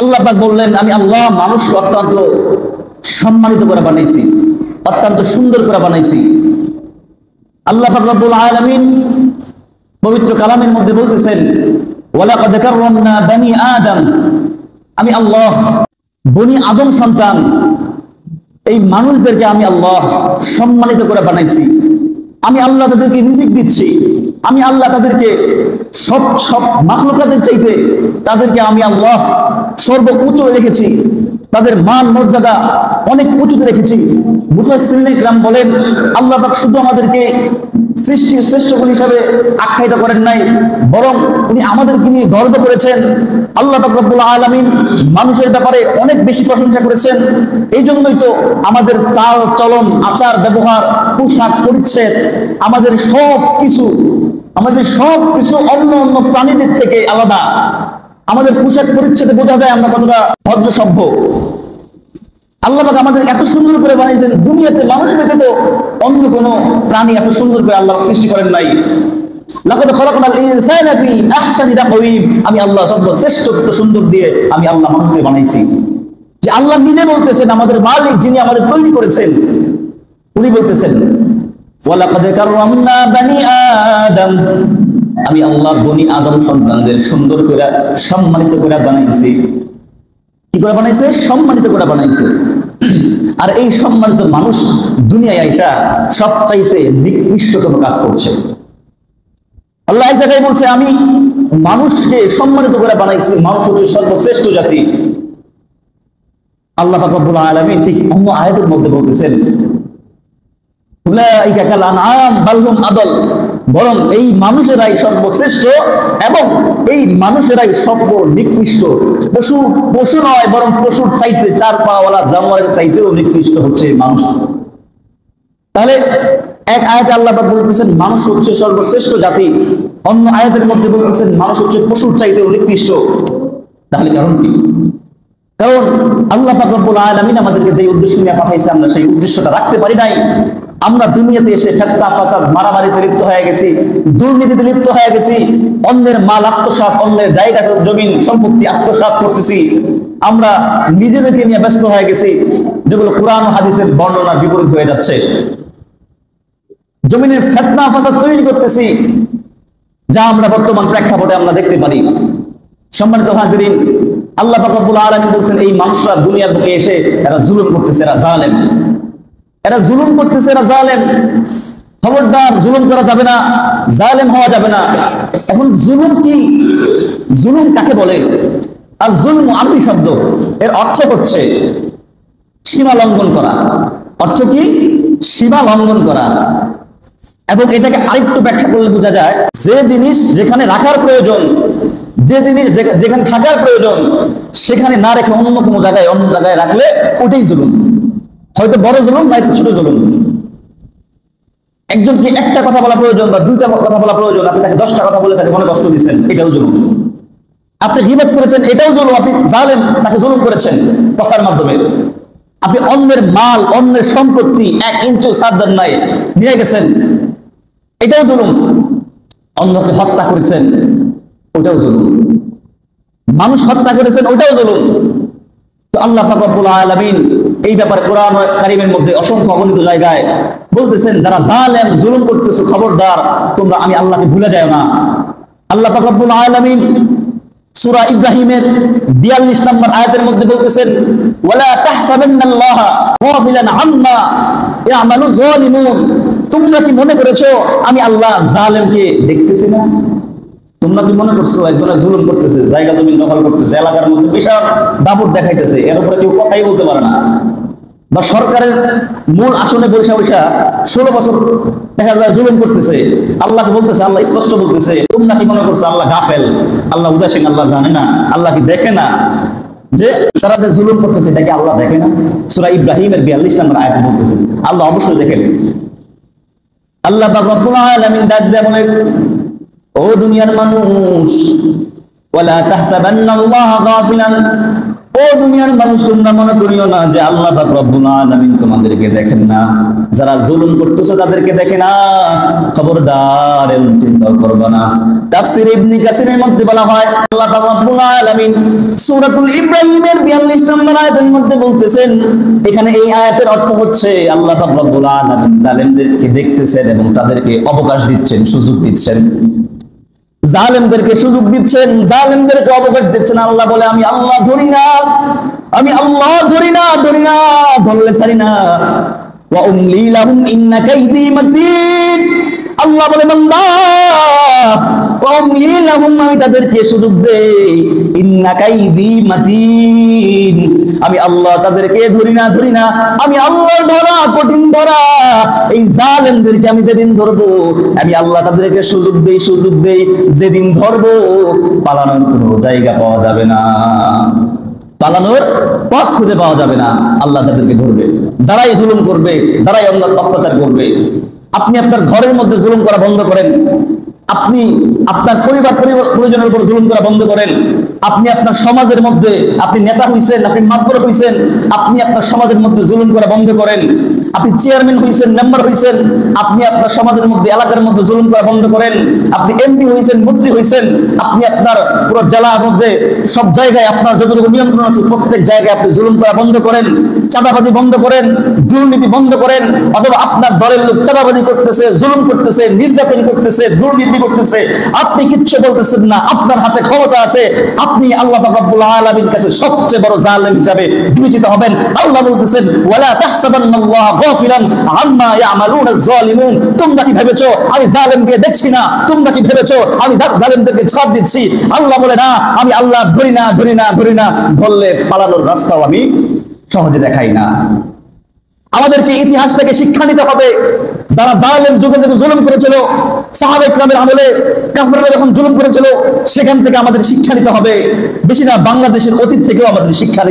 আল্লাহ পাক বললেন, আমি আল্লাহ মানুষকে অত্যন্ত সম্মানিত করে বানাইছি, অত্যন্ত সুন্দর করে বানাইছি। আল্লাহ পাক রব্বুল আলামিন পবিত্র কালামের মধ্যে বলতেছেন, ওয়ালাকাদ কাররামনা বানি আদম, আমি আল্লাহ বনি আদম সন্তান এই মানুষদেরকে আমি আল্লাহ সম্মানিত করে বানাইছি। আমি আল্লাহ তাদেরকে রিজিক দিচ্ছি, আমি আল্লাহ তাদেরকে সব মাখলুকাতের চাইতে তাদেরকে আমি আল্লাহ সর্বোচ্চ রেখেছি, তাদের মান মর্যাদা অনেক উঁচুতে রেখেছি। মুফাসসিরিন ইকরাম বলেন, আল্লাহ পাক শুধু আমাদেরকে সৃষ্টির শ্রেষ্ঠগুণ হিসাবে আখ্যায়িত করেন নাই, বরং উনি আমাদেরকে নিয়ে গর্ব করেছেন। আল্লাহ পাক রব্বুল আলামিন মানুষের ব্যাপারে অনেক বেশি প্রশংসা করেছেন। এই জন্যই তো আমাদের চাল চলন, আচার ব্যবহার, পোশাক পরিচ্ছদ, আমাদের সব কিছু অন্য অন্য প্রাণীদের থেকে আলাদা। আমাদের পোশাক পরিচ্ছদে বোঝা যায় আমরা কতটা ভদ্র সভ্য। আল্লাহ পাক আমাদের এত সুন্দর করে বানিয়েছেন, দুনিয়াতে মানুষ ব্যতীত অন্য কোনো প্রাণী এত সুন্দর করে আল্লাহ সৃষ্টি করেন নাই। লাকাদ খালাকনাল ইনসানা ফি আহসানি তাকওয়িম, আমি আল্লাহ সর্বশ্রেষ্ঠ সুন্দর দিয়ে আমি আল্লাহ মানুষকে বানাইছি। যে আল্লাহ নিজে বলতেছেন, আমাদের মালিক যিনি আমাদের তৈরি করেছেন, উনি বলতেছেন, ওয়ালাকাদ কাররামনা বানি আদম, আমি আল্লাহ বনি আদম সন্তানদের সুন্দর করে সম্মানিত করে বানাইছি। কি করে বানাইছে? সম্মানিত করে বানাইছে। আর এই সম্মানিত মানুষ দুনিয়ায় আইসা সবচাইতে নিকৃষ্টতম কাজ করছে। আল্লাহ এক জায়গায় বলছে, আমি মানুষকে সম্মানিত করে বানাইছি, মানুষ হচ্ছে সর্বশ্রেষ্ঠ জাতি। আল্লাহ পাক রব্বুল আলামিন ঠিক অন্য আয়াতের মধ্যে বলতেছেন, উলাইকা কাল আনআম বাল হুম আদল, বরং এই মানুষেরাই সর্বশ্রেষ্ঠ এবং এই মানুষেরাই সর্বনিকৃষ্ট। পশু নয়, বরং পশুর চাইতে, চার পাওয়ালা জানোয়ারের চাইতেও নিকৃষ্ট হচ্ছে মানুষ। তাহলে এক আয়াতে আল্লাহ পাক বলতেছেন মানুষ হচ্ছে সর্বশ্রেষ্ঠ জাতি, অন্য আয়াতের মধ্যে বলতেছেন মানুষ হচ্ছে পশুর চাইতেও নিকৃষ্ট। তাহলে কারণ কি? কারণ আল্লাহ পাক রব্বুল আলামিন আমাদেরকে যে উদ্দেশ্য নিয়ে পাঠাইছে, আমরা সেই উদ্দেশ্যটা রাখতে পারি নাই। আমরা দুনিয়াতে এসে ফেতনা ফাসাদ, মারামারিতে লিপ্ত হয়ে গেছি, দুর্নীতিতে লিপ্ত হয়ে গেছি, অন্যের মাল আত্মসাৎ, অন্যের জায়গা জমিন সম্পত্তি আত্মসাৎ করতেছি। আমরা নিজেদেরকে নিয়ে ব্যস্ত হয়ে গেছি, যেগুলো কোরআন ও হাদিসের বর্ণনা বিপরীত হয়ে যাচ্ছে। জমিনের ফেতনা ফাসাদ তৈরি করতেছি, যা আমরা বর্তমান প্রেক্ষাপটে আমরা দেখতে পারি। সম্মানিত হাজিরিন, আল্লাহ পাক রব্বুল আলামিন বলছেন, এই মানুষরা দুনিয়ার বুকে এসে এরা জুলুম করতেছে, এরা জালেম, এরা জুলুম করতেছে, এরা জালেম। খবরদার, জুলুম করা যাবে না, জালেম হওয়া যাবে না। এখন জুলুম কি? জুলুম কাকে বলে? আর জুলম আরবি শব্দ, এর অর্থ হচ্ছে সীমা লঙ্ঘন করা। অর্থ কি? সীমা লঙ্ঘন করা। এবং এটাকে আরেকটু ব্যাখ্যা করলে বোঝা যায়, যে জিনিস যেখানে রাখার প্রয়োজন, যে জিনিস যেখানে থাকার প্রয়োজন, সেখানে না রেখে অন্য কোনো জায়গায়, অন্য জায়গায় রাখলে ওটাই জুলুম। হয়তো বড় জুলুম, নয়তো ছোট জুলুম। একজনকে একটা কথা বলা প্রয়োজন বা দুইটা কথা বলা প্রয়োজন, আপনি তাকে 10টা কথা বলে তাকে মনে কষ্ট দিচ্ছেন, এটাও জুলুম। আপনি গীবত করেছেন, এটাও জুলুম। আপনি জালেম, তাকে জুলুম করেছেন কথার মাধ্যমে। আপনি অন্যের মাল, অন্যের সম্পত্তি 1 ইঞ্চি সাবধান নাই নিয়ে গেছেন, এটাও জুলুম। অন্যকে হত্যা করেছেন, ওটাও জুলুম। মানুষ হত্যা করেছেন, ওটাও জুলুম। তো আল্লাহ পাক রব্বুল আলামিন এই ব্যাপারে কোরআন কারীমের মধ্যে অসংখ্য অগণিত জায়গায় বলতেছেন, যারা জালেম, জুলুম করতেছে, খবরদার তোমরা আমি আল্লাহকে ভুলে যাও না। আল্লাহ পাক রব্বুল আলামিন সূরা ইব্রাহিমের 42 নম্বর আয়াতের মধ্যে বলতেছেন, ওয়ালা তাহসাবান্নাল্লাহা গাফিলান আম্মা ইয়ামালু যালিমুন, তোমরা কি মনে করেছো আমি আল্লাহ জালেমকে দেখতেছি না? তোমরা কি মনে করছো একজনে জুলুম করতেছে, জায়গা জমি দখল করতেছে, এলাকার মধ্যে বিশাল দাপট দেখাইতেছে, এর উপরে কেউ কথাই বলতে পারে না? বা সরকারের মূল আসনে বসে বসে 16 বছর দেখা যায় জুলুম করতেছে, আল্লাহকে বলতেছে, আল্লাহ স্পষ্ট বলতেছে, তোমরা কি মনে করছো আল্লাহ গাফেল, আল্লাহ উদাসীন, আল্লাহ জানে না, আল্লাহ কি দেখে না যে তারা যে জুলুম করতেছে এটাকে আল্লাহ দেখে না? সূরা ইব্রাহিমের 42 নম্বর আয়াতে বলতেছে আল্লাহ অবশ্যই দেখেন। আল্লাহ পাক রব্বুল আলামিন ডাক দেয়া বলে, ও দুনিয়ার মানুষ, ওয়ালা তাহসাবান্নাল্লাহা গাফিলান, ও ও দুনিয়ার মানুষ, তোমরা মনে করিও না যে আল্লাহ পাক রব্বুল আলামিন তোমাদেরকে দেখেন না। যারা জুলুম করতেছে তাদেরকে দেখে না। খবরদার এমন চিন্তা করবে না। তাফসীর ইবনে কাসিরের মধ্যে বলা হয় আল্লাহ পাক রব্বুল আলামিন সূরাতুল ইব্রাহিমের 42 নম্বর আয়াতের মধ্যে বলতেছেন, এখানে এই আয়াতের অর্থ হচ্ছে আল্লাহ পাক রব্বুল আলামিন জালেমদেরকে দেখতেছেন এবং তাদেরকে অবকাশ দিচ্ছেন, সুযোগ দিচ্ছেন। জালেমদেরকে সুযোগ দিচ্ছেন, জালেমদেরকে অবকাশ দিচ্ছেন। আল্লাহ বলে আমি আল্লাহ ধরি না, আমি আল্লাহ ধরি না, ধরলে ছাড়ি না। ওয়া উমলি লাহুম ইন্না কাইদি মাতিন। আল্লাহ বলে বান্দা ওয়া উমলি লাহুম, আমি তাদেরকে সুযোগ দেই। ইন্না কাইদি মাতিন, আমি আল্লাহ তাদেরকে ধরি না, আমি আল্লাহর ধরা কঠিন ধরা। এই জালেমদেরকে আমি যেদিন ধরবো, আমি আল্লাহ তাদেরকে সুযোগ দেই। যেদিন ধরবো পালানোর কোনো জায়গা পাওয়া যাবে না, পালানোর পথ খুঁজে পাওয়া যাবে না। আল্লাহ যাদেরকে ধরবে, যারাই জুলুম করবে, যারাই অত্যাচার করবে। আপনি আপনার ঘরের মধ্যে জুলুম করা বন্ধ করেন। আপনি আপনার পরিজনের উপর জুলুম করা বন্ধ করেন। আপনি আপনার সমাজের মধ্যে, আপনি নেতা হইছেন, আপনি মাতবর হইছেন, আপনি আপনার সমাজের মধ্যে জুলুম করা বন্ধ করেন। আপনি চেয়ারম্যান হইছেন, মেম্বার হইছেন, আপনি আপনার সমাজের মধ্যে, এলাকার মধ্যে জুলুম করা বন্ধ করেন। আপনি এমপি হইছেন, মন্ত্রী হইছেন, আপনি আপনার পুরো জেলার মধ্যে সব জায়গায় আপনার যতটুকু নিয়ন্ত্রণ আছে প্রত্যেক জায়গায় আপনি জুলুম করা বন্ধ করেন। চাঁদাবাজি বন্ধ করেন, দুর্নীতি বন্ধ করেন। অথবা আপনার দলের লোক চাঁদাবাজি করতেছে, জুলুম করতেছে, নির্যাতন করতেছে, দুর্নীতি করতেছে, আপনি কিচ্ছু বলতেছেন না। আপনার হাতে ক্ষমতা আছে, আপনি আল্লাহ পাক রব্বুল আলামিনের কাছে সবচেয়ে বড় জালেম হিসাবে বিবেচিত হবেন। আল্লাহ বলতেছেন ওয়ালা তাহসাবান্নাল্লাহ গাফিলান আম্মা ইয়ামালুনাজ জালিমুন। তোমরা কি ভেবেছো আমি জালেমকে দেখছি না? তোমরা কি ভেবেছো আমি জালেমদেরকে ছাড় দিচ্ছি? আল্লাহ বলে না, আমি আল্লাহ ধরি না, ধরলে পালানোর রাস্তাও আমি সহজে দেখাই না। আমাদেরকে ইতিহাস থেকে শিক্ষা নিতে হবে। যারা জালেম যুগে জুলুম করেছিল, সাহাবায়ে কেরামের আমলে কাফেররা যখন জুলুম করেছিল, সেখান থেকে আমাদের শিক্ষা নিতে হবে। বেশি না, বাংলাদেশের অতীত থেকেও আমাদের শিক্ষা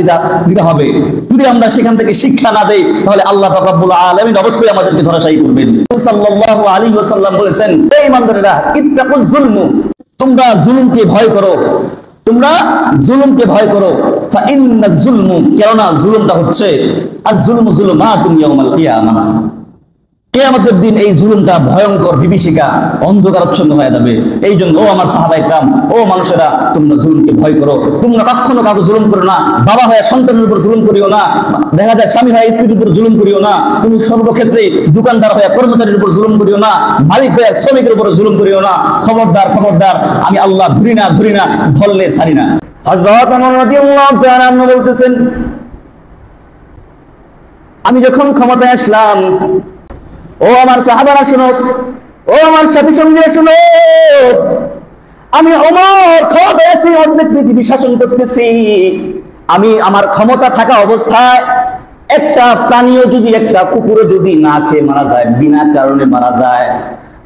নিতে হবে। যদি আমরা সেখান থেকে শিক্ষা না দেই, তাহলে আল্লাহ পাক রব্বুল আলামিন অবশ্যই আমাদেরকে ধরাশায়ী করবেন। সাল্লাল্লাহু আলাইহি ওয়াসাল্লাম বলেছেন, হে ঈমানদারেরা, ইত্তাকুজ জুলমু, তোমরা জুলুমকে ভয় করো, তোমরা জুলুমকে ভয় করো। ফাইন্নাজ জুলমু, কেননা জুলুমটা হচ্ছে আজ-জুলমু যুলুমাতুন ইয়াউমাল কিয়ামাহ, কিয়ামতের দিন এই জুলুমটা ভয়ঙ্কর, বিভীষিকা, অন্ধকারাচ্ছন্ন হয়ে যাবে। এই জন্য ও আমার সাহাবায়ে কেরাম, ও মানুষেরা, তোমরা জুলুমকে ভয় করো। তোমরা কখনো কাউকে জুলুম করো না। বাবা হয়ে সন্তানের উপর জুলুম করিও না। দেখা যায় স্বামী হয়ে স্ত্রীর উপর জুলুম করিও না। তুমি সর্বক্ষেত্রে দোকানদার হয়ে কর্মচারীর উপর জুলুম করিও না। মালিক হয়ে শ্রমিকের উপর জুলুম করিও না। খবরদার, আমি আল্লাহ ধরি না, ধরলে ছাড়ি না। হযরত ওমর রাদিয়াল্লাহু তাআলা আনহু বলতেছেন, আমি যখন ক্ষমতায় আসলাম, ও আমার সাহাবারা শুনো, ও আমার সাথী সঙ্গীরা শুনো, আমি ওমর ক্ষমতায় আছি, অর্ধেক পৃথিবী শাসন করতেছি। আমি আমার ক্ষমতা থাকা অবস্থায় একটা প্রাণীও যদি, একটা কুকুরও যদি না খেয়ে মারা যায়, বিনা কারণে মারা যায়,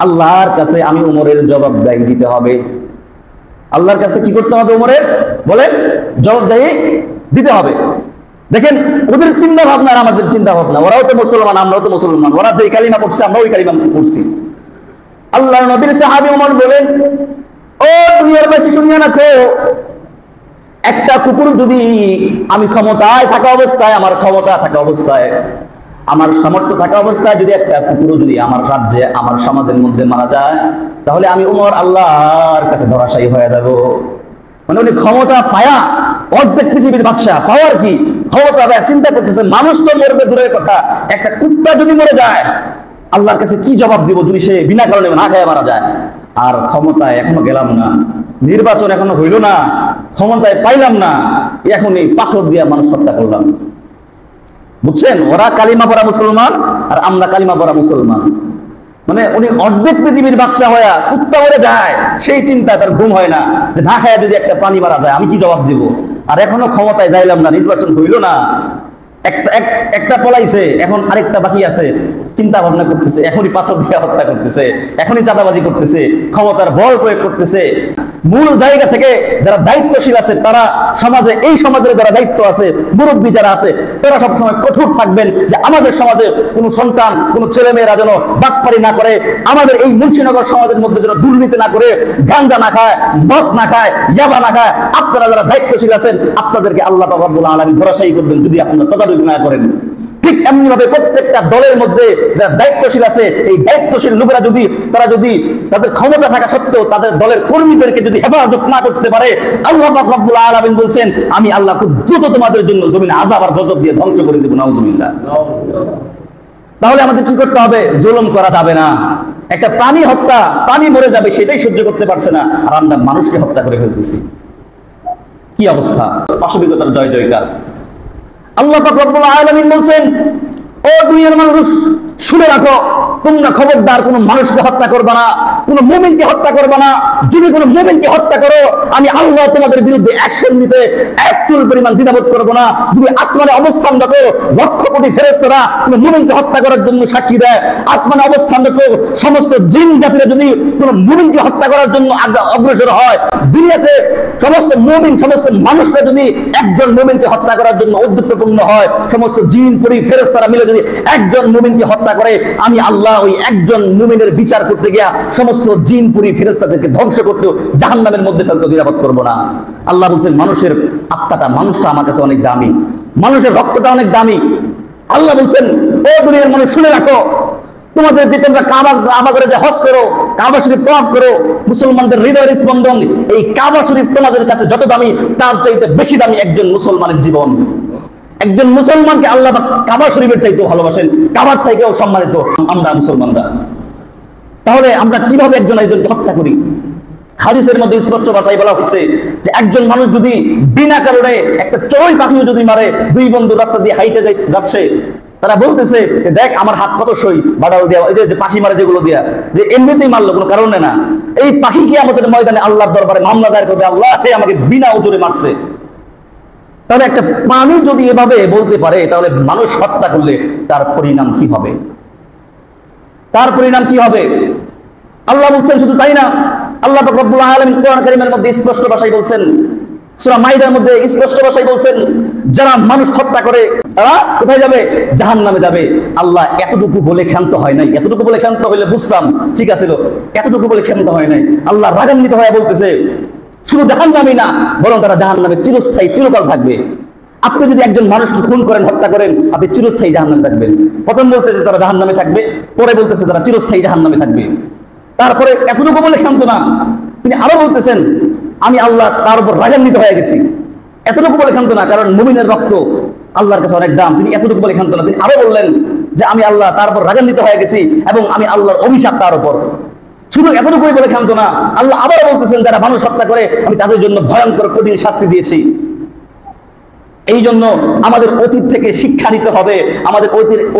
আল্লাহর কাছে আমি ওমরের জবাবদাহি দিতে হবে। আল্লাহর কাছে কি করতে হবে? ওমরের বলেন, জবাবদাহি দিতে হবে। দেখেন ওদের চিন্তা ভাবনা আর আমাদের চিন্তা ভাবনা। ওরাও তো মুসলমান, আমরাও তো মুসলমান। ওরা যে কালিমা পড়ছে, আমরা ওই কালিমা পড়ছি। আল্লাহর নবীর সাহাবী ওমর বলেন, ও দুনিয়ার বাসী শুনিয়া রাখো, একটা কুকুর যদি আমি ক্ষমতায় থাকা অবস্থায়, আমার ক্ষমতা থাকা অবস্থায়, আমার সামর্থ্য থাকা অবস্থায় যদি একটা কুকুর যদি আমার রাজ্যে, আমার সমাজের মধ্যে মারা যায়, তাহলে আমি ওমর আল্লাহর কাছে ধরাশায়ী হয়ে যাব। মানে উনি ক্ষমতা পায়া, অর্ধেক পৃথিবীর বাদশা, পাওয়ার কি ক্ষমতা পায়া, চিন্তা করতেছেন মানুষ তো মরবে দূরের কথা, একটা কুত্তা যদি মরে যায় আল্লাহর কাছে কি জবাব দিব যদি সে বিনা কারণে না খেয়ে মারা যায়। আর ক্ষমতায় এখনো গেলাম না, নির্বাচন এখনো হইল না, ক্ষমতায় পাইলাম না, এখনই পাথর দিয়া মানুষ হত্যা করলাম। বুঝছেন, ওরা কালিমা পড়া মুসলমান আর আমরা কালিমা পড়া মুসলমান। মানে উনি অর্ধেক পৃথিবীর বাচ্চা হয়ে কুত্তা মরে যায়, সেই চিন্তা তার ঘুম হয় না, যে না খায় যদি একটা প্রাণী মারা যায় আমি কি জবাব দিব। আর এখনো ক্ষমতায় যাইলাম না, নির্বাচন হইল না, একটা পলাইছে, এখন আরেকটা বাকি আছে, চিন্তা ভাবনা করতেছে, এখনই পাথর দিয়ে হত্যা করতেছে, এখনই চাঁদাবাজি করতেছে, ক্ষমতার বল প্রয়োগ করতেছে। মূল জায়গা থেকে যারা দায়িত্বশীল আছে, তারা সমাজে, এই সমাজের যারা দায়িত্ব আছে, মুরব্বী যারা আছে, তারা সবসময় কঠোর থাকবেন যে আমাদের সমাজে কোনো সন্তান, কোনো ছেলে মেয়েরা যেন বাটপারি না করে, আমাদের এই মুন্সিনগর সমাজের মধ্যে যেন দুর্নীতি না করে, গাঞ্জা না খায়, মদ না খায়, ইয়াবা না খায়। আপনারা যারা দায়িত্বশীল আছেন, আপনাদেরকে আল্লাহ পাক রব্বুল আলামিন ভরসাই করবেন যদি আপনারা তদারকি না করেন। ঠিক এমনি ভাবে প্রত্যেকটা দলের মধ্যে যারা দায়িত্বশীল আছে, এই দায়িত্বশীল লোকেরা যদি তাদের ক্ষমতা থাকা সত্ত্বেও তাদের দলের কর্মীদেরকে যদি হেফাজত না করতে পারে, আল্লাহ পাক রব্বুল আলামিন বলছেন আমি আল্লাহ খুব দ্রুত তোমাদের জন্য জমিনে আযাব আর গজব দিয়ে ধ্বংস করে দেব। নাউজুবিল্লাহ। তাহলে আমাদের কি করতে হবে? জুলুম করা যাবে না। একটা প্রাণী হত্যা, প্রাণী মরে যাবে সেটাই সহ্য করতে পারছে না, আর আমরা মানুষকে হত্যা করে ফেলতেছি। কি অবস্থা! পাশবিকতার জয় জয়কার। আল্লাহ পাক রব্বুল আলামিন বলছেন, ও দুনিয়ার মানুষ শুনে রাখো, তোমরা খবরদার কোনো মানুষকে হত্যা করবে না, কোনো মুমিনকে হত্যা করবে না। যদি কোনো মুমিনকে হত্যা করো, আমি আল্লাহ তোমাদের বিরুদ্ধে অ্যাকশন নিতে এক চুল পরিমাণ দ্বিধাবোধ করবো না। যদি আসমানে অবস্থানরত লক্ষ কোটি ফেরেশতারা কোনো মুমিনকে হত্যা করার জন্য সাক্ষী দেয়, আসমানে অবস্থানরত সমস্ত জিন জাতিরা যদি কোনো মুমিনকে হত্যা করার জন্য অগ্রসর হয়, দুনিয়াতে সমস্ত মুমিন, সমস্ত মানুষরা যদি একজন মুমিনকে হত্যা করার জন্য উদ্যতপূর্ণ হয়, সমস্ত জিন পরি ফেরেশতারা মিলে যদি একজন মুমিনকে হত্যা করে, আমি আল্লাহ ওই একজন মুমিনের বিচার করতে গিয়া সমস্ত জিন পুরি ফেরেশতাদেরকে ধ্বংস করতেও জাহান্নামের মধ্যে ফেলতে দ্বিধাবোধ করবো না। আল্লাহ বলছেন মানুষের আত্মাটা, মানুষটা আমার কাছে অনেক দামি, মানুষের রক্তটা অনেক দামি। আল্লাহ বলছেন, ও দুনিয়ার মানুষ শুনে রাখো, তোমাদের যে তোমরা কাবা করে যে হজ করো, কাবা শরীফ তওয়াফ করো, মুসলমানদের হৃদয়ের স্পন্দন, এই কাবা শরীফ তোমাদের কাছে যত দামি, তার চাইতে বেশি দামি একজন মুসলমানের জীবন। একজন মুসলমানকে আল্লাহ কাবা শরীফের চাইতেও ভালোবাসেন, কাবার থেকেও সম্মানিত আমরা মুসলমানরা। তাহলে আমরা কিভাবে একজনকে হত্যা করি? হাদিসের মধ্যে স্পষ্ট ভাষায় বলা হয়েছে যে একজন মানুষ যদি বিনা কারণে একটা চড়ুই পাখিও যদি মারে, দুই বন্ধু রাস্তা দিয়ে হাইটে যাচ্ছে, তারা বলতেছে দেখ আমার হাত কত সই, বাড়াল দেওয়া, এই যে পাখি মারে যেগুলো দিয়া, যে এমনিতেই মারলো, কোনো কারণে না। এই পাখি কি আমাদের ময়দানে আল্লাহর দরবারে মামলা দায়ের করবে, আল্লাহ সে আমাকে বিনা ওজরে মারছে। তাহলে একটা প্রাণী যদি এভাবে বলতে পারে, তাহলে মানুষ হত্যা করলে তার পরিণাম কি হবে? তার পরিণাম কি হবে? আল্লাহ বলছেন শুধু তাই না, আল্লাহ পাক রব্বুল আলামিন কোরআন কারীমের মধ্যে স্পষ্ট ভাষায় বলছেন, সূরা মাইদার মধ্যে স্পষ্ট ভাষায় বলছেন, যারা মানুষ হত্যা করে তারা কোথায় যাবে? জাহান্নামে যাবে। আল্লাহ এতটুকু বলে ক্ষান্ত হয় নাই। এতটুকু বলে ক্ষান্ত হইলে বুঝতাম ঠিক আছিল, এতটুকু বলে ক্ষান্ত হয় নাই। আল্লাহ রাগান্বিত হয়ে বলতেছে শুধু জাহান্নামী না, বরং তারা জাহান্নামে চিরস্থায়ী, চিরকাল থাকবে। আপনি যদি একজন মানুষকে খুন করেন, হত্যা করেন, আপনি চিরস্থায়ী জাহান্নামে থাকবেন। প্রথম বলছে যে তারা জাহান্নামে থাকবে, পরে বলতেছে তারা চিরস্থায়ী জাহান্নামে থাকবে। তারপরে এতটুকু বলে ক্ষান্ত না, তিনি আরো বলতেছেন আমি আল্লাহ তার উপর রাগান্বিত হয়ে গেছি। এতটুকু বলে ক্ষান্ত না, কারণ মুমিনের রক্ত আল্লাহর কাছে অনেক দাম। তিনি এতটুকু বলে ক্ষান্ত না, তিনি আরো বললেন যে আমি আল্লাহ তার উপর রাগান্বিত হয়ে গেছি এবং আমি আল্লাহর অভিশাপ তার উপর। শুধু এতটুকুই বলে ক্ষান্ত না, আল্লাহ আবারও বলতেছেন যারা মানুষ হত্যা করে আমি তাদের জন্য ভয়ঙ্কর কঠিন শাস্তি দিয়েছি। এই জন্য আমাদের অতীত থেকে শিক্ষা নিতে হবে, আমাদের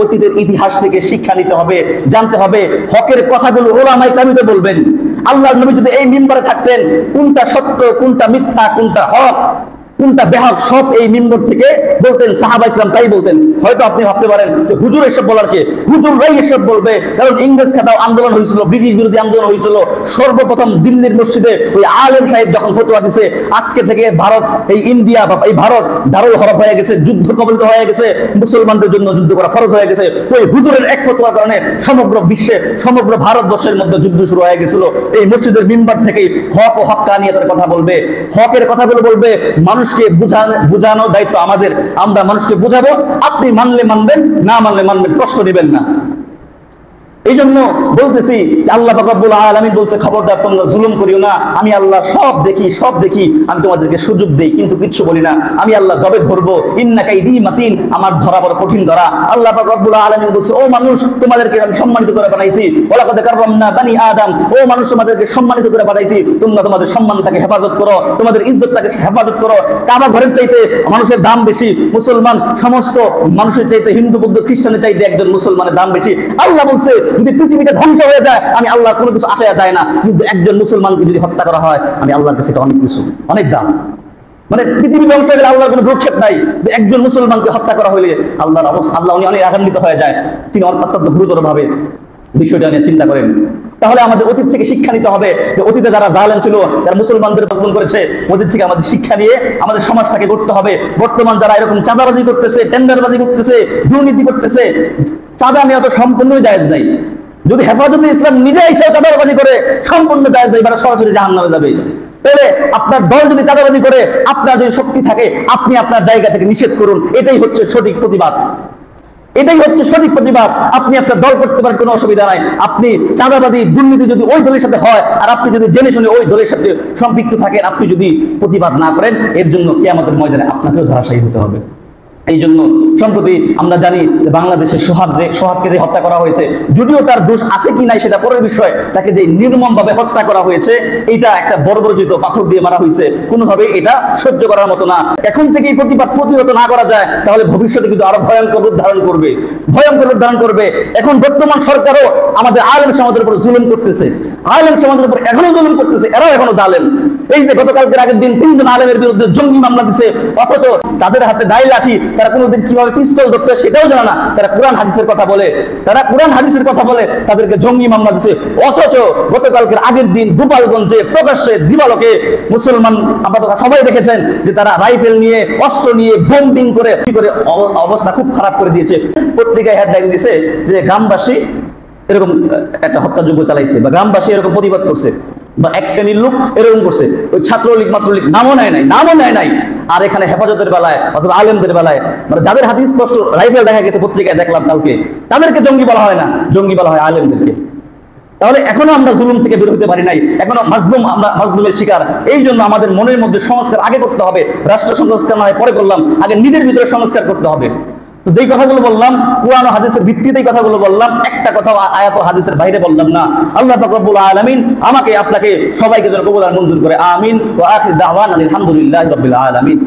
অতীতের ইতিহাস থেকে শিক্ষা নিতে হবে, জানতে হবে হকের কথাগুলো ওলামায়ে কেরাম বলবেন। আল্লাহর নবী যদি এই মিম্বরে থাকতেন, কোনটা সত্য, কোনটা মিথ্যা, কোনটা হক, কোনটা বেহক, সব এই মিম্বর থেকে বলতেন। সাহাবায়ে কেরাম তাই বলতেন। হয়তো আপনি ভাবতে পারেন যে হুজুর এসব বলার কে? হুজুররাই এসব বলবে, কারণ ইংরেজ খাতাও আন্দোলন হয়েছিল, ব্রিটিশ বিরোধী আন্দোলন হয়েছিল। সর্বপ্রথম দিল্লির মসজিদে ওই আলেম সাহেব যখন ফতোয়া দিছে, আজকে থেকে ভারত, এই ইন্ডিয়া বা এই ভারত দারুল হরব হয়ে গেছে, যুদ্ধ কবলিত হয়ে গেছে, মুসলমানদের জন্য যুদ্ধ করা ফরজ হয়ে গেছে। ওই হুজুরের এক ফতোয়ার কারণে সমগ্র বিশ্বে, সমগ্র ভারতবর্ষের মধ্যে যুদ্ধ শুরু হয়ে গেছিল। এই মসজিদের মিম্বার থেকেই হক ও হক্কানিয়তের কথা বলবে, হকের কথাগুলো বলবে। মানুষকে বুঝানো দায়িত্ব আমাদের, আমরা মানুষকে বুঝাবো। আপনি মানলে মানবেন, না মানলে মানবেন, কষ্ট নেবেন না। এই জন্য বলতেছি আল্লাহ পাক রব্বুল আলামিন বলছে খবরদার তোমরা জুলুম করিও না। আমি আল্লাহ সব দেখি, আমি তোমাদেরকে সুযোগ দেই, কিন্তু কিচ্ছু বলি না। আমি আল্লাহ যবে ধরবো, ইন্না কাইদি মাতিন, আমার ধরা বড় কঠিন ধরা। আল্লাহ পাক রব্বুল আলামিন বলছে ও মানুষ, তোমাদেরকে আমি সম্মানিত করে বানাইছি। ওয়ালাকাদ কাররামনা বানি আদম, ও মানুষ তোমাদেরকে সম্মানিত করে বানাইছি। তোমরা তোমাদের সম্মানটাকে হেফাজত করো, তোমাদের ইজ্জতটাকে হেফাজত করো। কাবা ঘরের চাইতে মানুষের দাম বেশি, মুসলমান সমস্ত মানুষের চাইতে, হিন্দু বৌদ্ধ খ্রিস্টানের চাইতে একজন মুসলমানের দাম বেশি। আল্লাহ বলছে যদি পৃথিবীটা ধ্বংস হয়ে যায়, আমি আল্লাহর কোনো কিছু আশা যায় না, কিন্তু একজন মুসলমানকে যদি হত্যা করা হয়, আমি আল্লাহর কাছে এটা অনেক কিছু, অনেক দাম। মানে পৃথিবী ধ্বংস হয়ে গেলে আল্লাহর কোনো ভ্রুক্ষেপ নাই, যে একজন মুসলমানকে হত্যা করা হইলে আল্লাহর অবস্থা, আল্লাহ উনি অনেক আগান্বিত হয়ে যায়, তিনি অত্যন্ত গুরুতর ভাবে বিষয়টা নিয়ে চিন্তা করেন। তাহলে আমাদের অতীত থেকে শিক্ষা নিতে হবে, যে অতীতে যারা জালেম ছিল, যারা মুসলমানদের পছন্দ করেছে, অতীত থেকে আমাদের শিক্ষা নিয়ে আমাদের সমাজটাকে করতে হবে। বর্তমান যারা এরকম চাঁদাবাজি করতেছে, টেন্ডারবাজি করতেছে, দুর্নীতি করতেছে, চাঁদা নেওয়া তো সম্পূর্ণই জায়েজ নাই। যদি হেফাজতে ইসলাম নিজে এসে চাঁদাবাজি করে, সম্পূর্ণ জায়েজ নাই, সরাসরি জাহান্নামে যাবে। তাহলে আপনার দল যদি চাঁদাবাজি করে, আপনার যদি শক্তি থাকে, আপনি আপনার জায়গা থেকে নিষেধ করুন, এটাই হচ্ছে সঠিক প্রতিবাদ, এটাই হচ্ছে সঠিক প্রতিবাদ। আপনি আপনার দল করতে পারেন, কোনো অসুবিধা নাই। আপনি চাঁদাবাজি দুর্নীতি যদি ওই দলের সাথে হয়, আর আপনি যদি জেনে শুনে ওই দলের সাথে সম্পৃক্ত থাকেন, আপনি যদি প্রতিবাদ না করেন, এর জন্য কিয়ামতের ময়দানে আপনাকেও ধরাশায়ী হতে হবে। এই জন্য সম্প্রতি আমরা জানি যে বাংলাদেশে সোহাগকে যে হত্যা করা হয়েছে, যদিও তার দোষ আছে কি নাই সেটা পরের বিষয়, তাকে যে নির্মম ভাবে হত্যা করা হয়েছে, এটা একটা বর্বরচিত পাথর দিয়ে মারা হয়েছে, কোনোভাবে এটা সহ্য করার মতো না। এখন থেকে এই প্রতিবাদ প্রতিহত না করা যায়, তাহলে ভবিষ্যতে কিন্তু আরো ভয়ঙ্কর রূপ ধারণ করবে, ভয়ঙ্কর রূপ ধারণ করবে। এখন বর্তমান সরকারও আমাদের আলেম সমাজের উপর জুলুম করতেছে, আলেম সমাজের উপর এখনো জুলুম করতেছে, এরাও এখনো জালেম। এই যে গতকালকের আগের দিন 3 জন আলেমের বিরুদ্ধে জঙ্গি মামলা দিছে, অথচ তাদের হাতে দায় লাঠি, তারা কোনোদিন কিভাবে পিস্তল ধরতে সেটাও জানে না, তারা কোরআন হাদিসের কথা বলে, তাদেরকে জঙ্গি মামলা দিছে। অথচ গতকালকের আগের দিন গোপালগঞ্জে প্রকাশ্যে দিবালোকে মুসলমান, আপনারা সবাই দেখেছেন যে তারা রাইফেল নিয়ে, অস্ত্র নিয়ে বোম্বিং করে অবস্থা খুব খারাপ করে দিয়েছে। পত্রিকায় হেডলাইন দিয়েছে যে গ্রামবাসী এরকম একটা হত্যাযজ্ঞ চালাইছে, বা গ্রামবাসী এরকম প্রতিবাদ করছে, বা এক শ্রেণীর লোক এরকম করছে। ওই ছাত্রলীগ মাত্রলীগ নামও নেয় নাই। আর এখানে হেফাজতের বেলায় অথবা আলেমদের বেলায়, মানে যাদের হাতে স্পষ্ট রাইফেল দেখা গেছে, পত্রিকায় দেখলাম কালকে, তাদেরকে জঙ্গি বলা হয় না, জঙ্গি বলা হয় আলেমদেরকে। তাহলে এখনো আমরা জুলুম থেকে বের হতে পারি নাই, এখনো আমরা মাজলুমের শিকার। এই জন্য আমাদের মনের মধ্যে সংস্কার আগে করতে হবে, রাষ্ট্র সংস্কার নয় পরে করলাম, আগে নিজের ভিতরে সংস্কার করতে হবে। তো যেই কথাগুলো বললাম, কোরআন ও হাদিসের ভিত্তিতেই কথাগুলো বললাম, একটা কথা আয়াত ও হাদিসের বাইরে বললাম না। আল্লাহ পাক রব্বুল আলামিন আমাকে আপনাকে সবাইকে যেন কবুল আর মঞ্জুর করে, আমিন। ওয়া আখির দাওয়ানা আলহামদুলিল্লাহি রাব্বিল আলামিন।